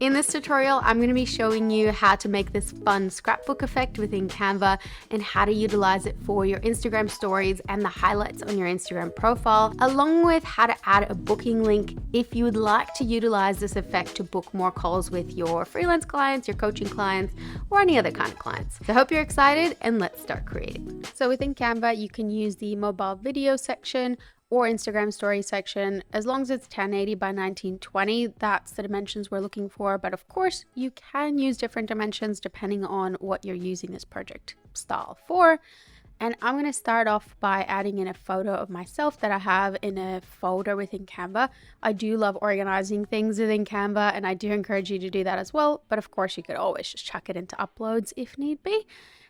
In this tutorial, I'm going to be showing you how to make this fun scrapbook effect within Canva and how to utilize it for your Instagram stories and the highlights on your Instagram profile, along with how to add a booking link if you would like to utilize this effect to book more calls with your freelance clients, your coaching clients, or any other kind of clients. So I hope you're excited and let's start creating. So within Canva, you can use the mobile video section or Instagram story section. As long as it's 1080 by 1920, that's the dimensions we're looking for. But of course, you can use different dimensions depending on what you're using this project style for. And I'm going to start off by adding in a photo of myself that I have in a folder within Canva. I do love organizing things within Canva, and I do encourage you to do that as well. But of course, you could always just chuck it into uploads if need be.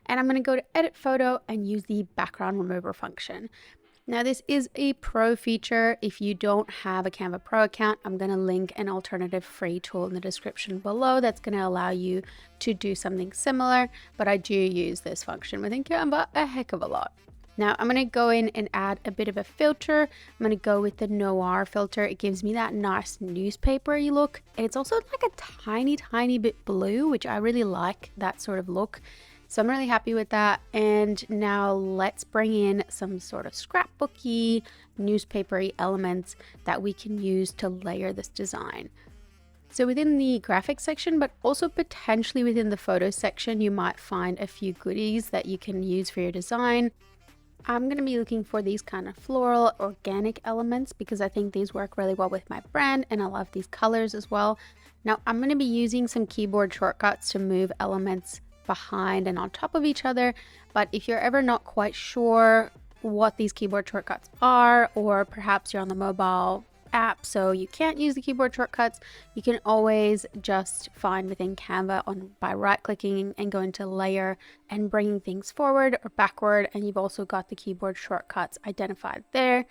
And I'm going to go to edit photo and use the background remover function. Now, this is a pro feature. If you don't have a Canva Pro account, I'm going to link an alternative free tool in the description below that's going to allow you to do something similar, but I do use this function within Canva a heck of a lot. Now, I'm going to go in and add a bit of a filter. I'm going to go with the Noir filter. It gives me that nice newspapery look, and it's also like a tiny bit blue, which I really like that sort of look. So I'm really happy with that. And now let's bring in some sort of scrapbooky, newspapery elements that we can use to layer this design. So within the graphics section, but also potentially within the photos section, you might find a few goodies that you can use for your design. I'm going to be looking for these kind of floral, organic elements because I think these work really well with my brand and I love these colors as well. Now I'm going to be using some keyboard shortcuts to move elements behind and on top of each other, but if you're ever not quite sure what these keyboard shortcuts are, or perhaps you're on the mobile app so you can't use the keyboard shortcuts, you can always just find within Canva by right clicking and going to layer and bringing things forward or backward, and you've also got the keyboard shortcuts identified there.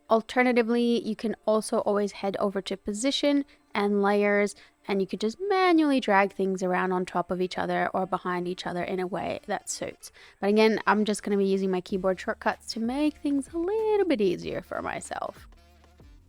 Alternatively, you can also always head over to position and layers, and you could just manually drag things around on top of each other or behind each other in a way that suits. But again, I'm just going to be using my keyboard shortcuts to make things a little bit easier for myself.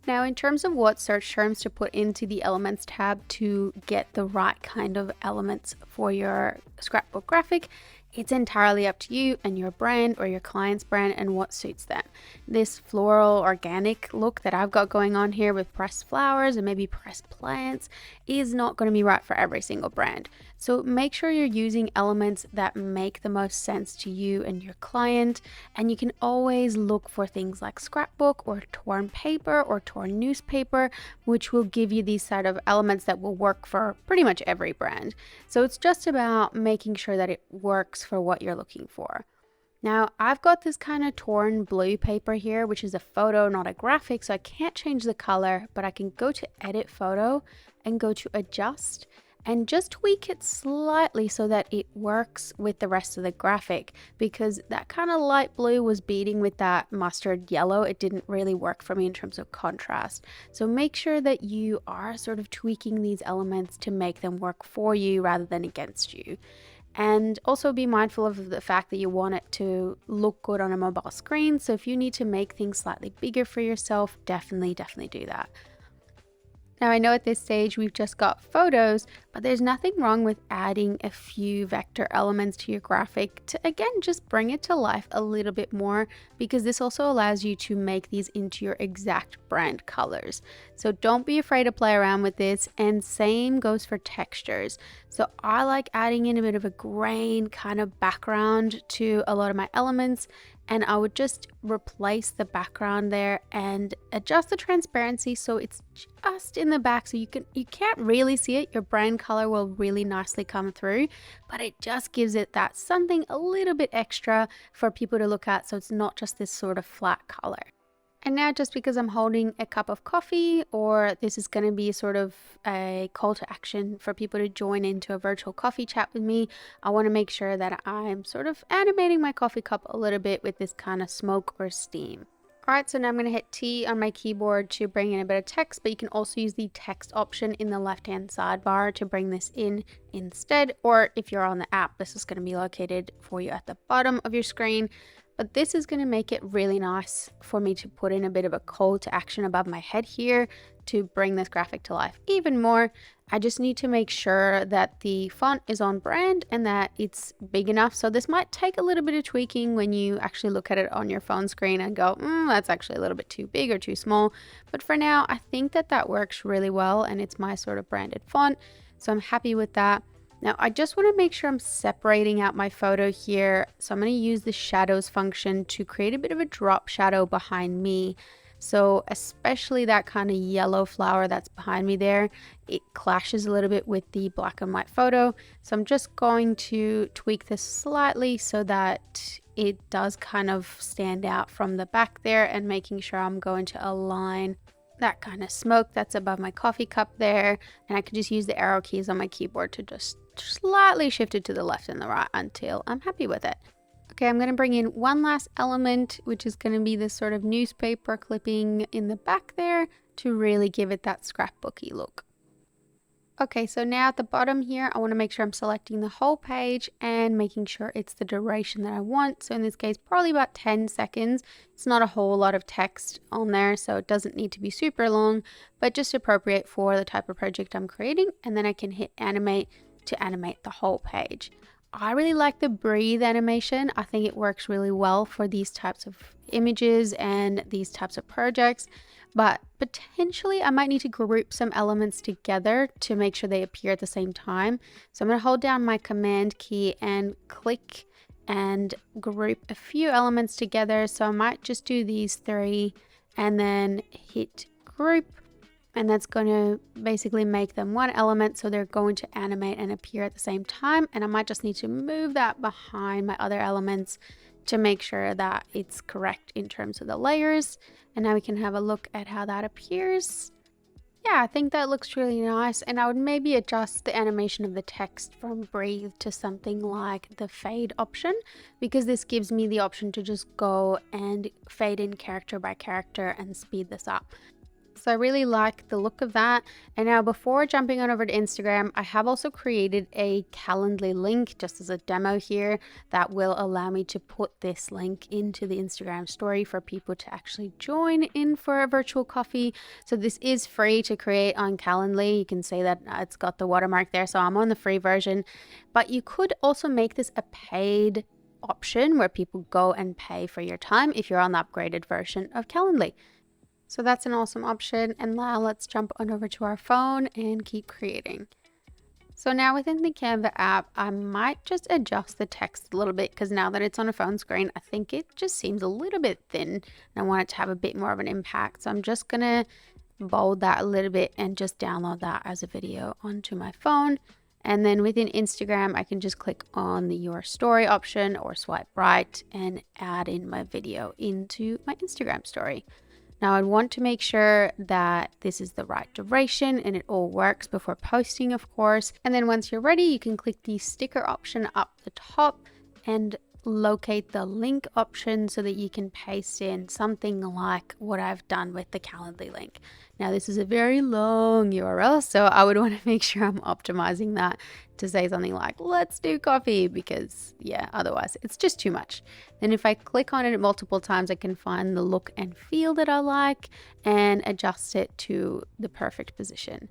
Now, in terms of what search terms to put into the Elements tab to get the right kind of elements for your scrapbook graphic, it's entirely up to you and your brand or your client's brand and what suits them. This floral organic look that I've got going on here with pressed flowers and maybe pressed plants is not going to be right for every single brand. So make sure you're using elements that make the most sense to you and your client. And you can always look for things like scrapbook or torn paper or torn newspaper, which will give you these sort of elements that will work for pretty much every brand. So it's just about making sure that it works for what you're looking for. Now, I've got this kind of torn blue paper here, which is a photo, not a graphic, so I can't change the color, but I can go to edit photo and go to adjust and just tweak it slightly so that it works with the rest of the graphic, because that kind of light blue was beating with that mustard yellow. It didn't really work for me in terms of contrast. So make sure that you are sort of tweaking these elements to make them work for you rather than against you. And also be mindful of the fact that you want it to look good on a mobile screen. So if you need to make things slightly bigger for yourself, definitely do that. Now, I know at this stage we've just got photos, but there's nothing wrong with adding a few vector elements to your graphic to, again, just bring it to life a little bit more, because this also allows you to make these into your exact brand colors. So don't be afraid to play around with this, and same goes for textures. So I like adding in a bit of a grain kind of background to a lot of my elements, and I would just replace the background there and adjust the transparency so it's just in the back, so you can't really see it. Your brand color will really nicely come through, but it just gives it that something a little bit extra for people to look at, so it's not just this sort of flat color. And now, just because I'm holding a cup of coffee, or this is going to be sort of a call to action for people to join into a virtual coffee chat with me, I want to make sure that I'm sort of animating my coffee cup a little bit with this kind of smoke or steam. All right, so now I'm going to hit T on my keyboard to bring in a bit of text, but you can also use the text option in the left-hand sidebar to bring this in instead. Or if you're on the app, this is going to be located for you at the bottom of your screen. But this is going to make it really nice for me to put in a bit of a call to action above my head here to bring this graphic to life even more. I just need to make sure that the font is on brand and that it's big enough. So this might take a little bit of tweaking when you actually look at it on your phone screen and go, that's actually a little bit too big or too small. But for now, I think that works really well, and it's my sort of branded font. So I'm happy with that. Now, I just want to make sure I'm separating out my photo here. So I'm going to use the shadows function to create a bit of a drop shadow behind me. So especially that kind of yellow flower that's behind me there, it clashes a little bit with the black and white photo. So I'm just going to tweak this slightly so that it does kind of stand out from the back there, and making sure I'm going to align that kind of smoke that's above my coffee cup there. And I could just use the arrow keys on my keyboard to just slightly shift it to the left and the right until I'm happy with it. Okay, I'm going to bring in one last element, which is going to be this sort of newspaper clipping in the back there to really give it that scrapbooky look. Okay, so now at the bottom here, I want to make sure I'm selecting the whole page and making sure it's the duration that I want. So in this case, probably about 10 seconds. It's not a whole lot of text on there, so it doesn't need to be super long, but just appropriate for the type of project I'm creating. And then I can hit animate to animate the whole page. I really like the breathe animation. I think it works really well for these types of images and these types of projects, but potentially I might need to group some elements together to make sure they appear at the same time. So I'm going to hold down my command key and click and group a few elements together. So I might just do these three and then hit group. And that's going to basically make them one element, so they're going to animate and appear at the same time. And I might just need to move that behind my other elements to make sure that it's correct in terms of the layers. And now we can have a look at how that appears. Yeah, I think that looks really nice. And I would maybe adjust the animation of the text from breathe to something like the fade option, because this gives me the option to just go and fade in character by character and speed this up. So I really like the look of that. And now before jumping on over to Instagram, I have also created a Calendly link just as a demo here that will allow me to put this link into the Instagram story for people to actually join in for a virtual coffee. So this is free to create on Calendly. You can see that it's got the watermark there. So I'm on the free version, but you could also make this a paid option where people go and pay for your time if you're on the upgraded version of Calendly. So that's an awesome option. And now let's jump on over to our phone and keep creating. So now within the Canva app, I might just adjust the text a little bit, because now that it's on a phone screen, I think it just seems a little bit thin and I want it to have a bit more of an impact. So I'm just going to bold that a little bit and just download that as a video onto my phone. And then within Instagram, I can just click on the Your Story option or swipe right and add in my video into my Instagram story. Now I'd want to make sure that this is the right duration and it all works before posting, of course. And then once you're ready, you can click the sticker option up the top and locate the link option so that you can paste in something like what I've done with the Calendly link. Now this is a very long URL, so I would want to make sure I'm optimizing that to say something like let's do coffee, because yeah, otherwise it's just too much. Then if I click on it multiple times, I can find the look and feel that I like and adjust it to the perfect position.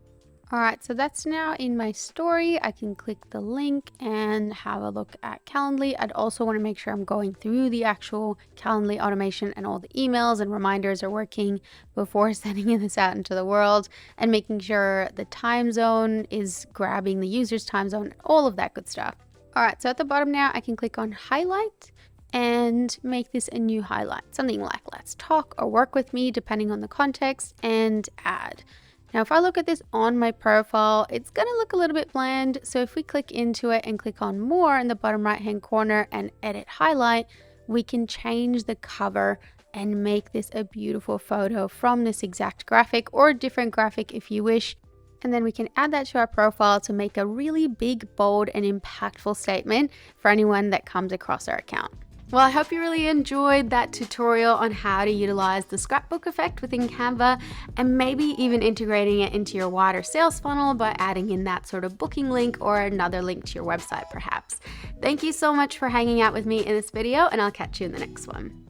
All right, so that's now in my story. I can click the link and have a look at Calendly. I'd also want to make sure I'm going through the actual Calendly automation and all the emails and reminders are working before sending this out into the world, and making sure the time zone is grabbing the user's time zone, all of that good stuff. All right, so at the bottom now, I can click on highlight and make this a new highlight, something like let's talk or work with me, depending on the context, and add. Now, if I look at this on my profile, it's going to look a little bit bland. So if we click into it and click on more in the bottom right-hand corner and edit highlight, we can change the cover and make this a beautiful photo from this exact graphic, or a different graphic if you wish. And then we can add that to our profile to make a really big, bold, and impactful statement for anyone that comes across our account. Well, I hope you really enjoyed that tutorial on how to utilize the scrapbook effect within Canva, and maybe even integrating it into your wider sales funnel by adding in that sort of booking link or another link to your website perhaps. Thank you so much for hanging out with me in this video, and I'll catch you in the next one.